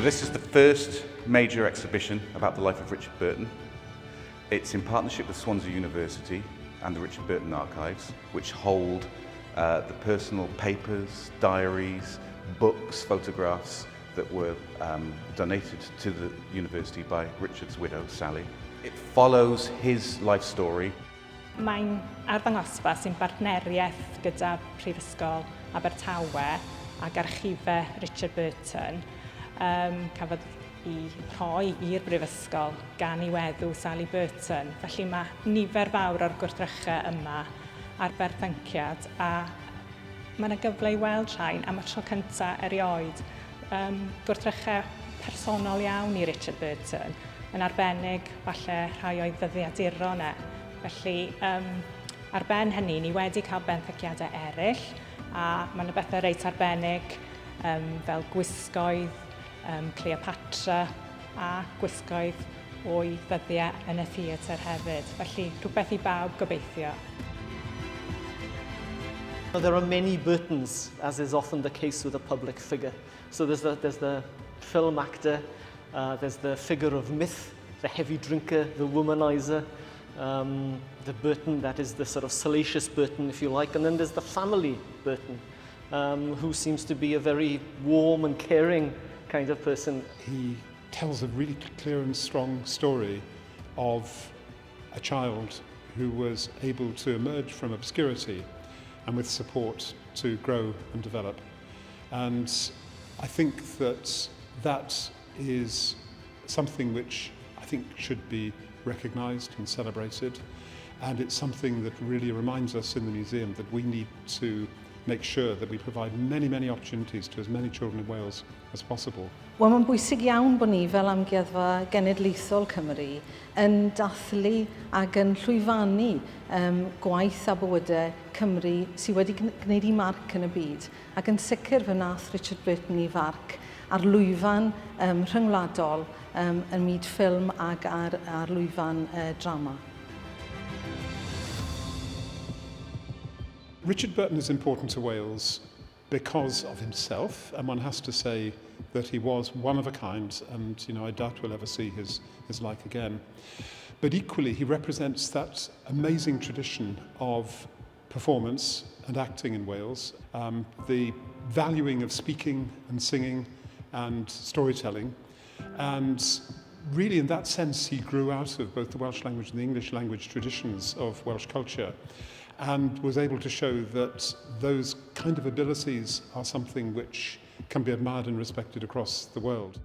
This is the first major exhibition about the life of Richard Burton. It's in partnership with Swansea University and the Richard Burton Archives, which hold the personal papers, diaries, books, photographs that were donated to the university by Richard's widow, Sally. It follows his life story. Mae'n arddangosfa sy'n bartneriaeth gyda Prifysgol Abertawe ac archifau Richard Burton. Cafodd I rhoi i'r Brifysgol gan I weddw Sally Burton. Felly mae nifer fawr o'r gwrthrychau yma ar berthynciad a mae yna gyfle I weld rhain am y tro cyntaf erioed. Gwrthrychau personol iawn I Richard Burton, yn arbennig falle rhai o'i ddyddiaduron e. Felly, ar ben hynny, ni wedi cael benthyciadau eraill, a mae yna bethau reit arbennig fel gwisgoedd, Cleopatra a gwisgoedd o'i ddyddiau yn y theatr hefyd. Felly, rhywbeth I bawb gobeithio. There are many Burtons, as is often the case with a public figure. So there's the film actor, there's the figure of myth, the heavy drinker, the womanizer, the Burton that is the sort of salacious Burton, if you like, and then there's the family Burton, who seems to be a very warm and caring kind of person. He tells a really clear and strong story of a child who was able to emerge from obscurity and with support to grow and develop. And I think that that is something which I think should be recognised and celebrated, and it's something that really reminds us in the museum that we need to make sure that we provide many opportunities to as many children in Wales as possible. Wel, mae'n bwysig iawn bod ni fel Amgueddfa Genedlaethol Cymru yn dathlu ac yn llwyfannu gwaith a bywydau Cymru sydd wedi gwneud I marc yn y byd. Ac yn sicr fe wnaeth Richard Burton I farc ar lwyfan ryngwladol yn myd ffilm ac ar lwyfan drama. Richard Burton is important to Wales because of himself, and one has to say that he was one of a kind, and I doubt we'll ever see his like again. But equally, he represents that amazing tradition of performance and acting in Wales, the valuing of speaking and singing and storytelling, and really in that sense he grew out of both the Welsh language and the English language traditions of Welsh culture, and was able to show that those kind of abilities are something which can be admired and respected across the world.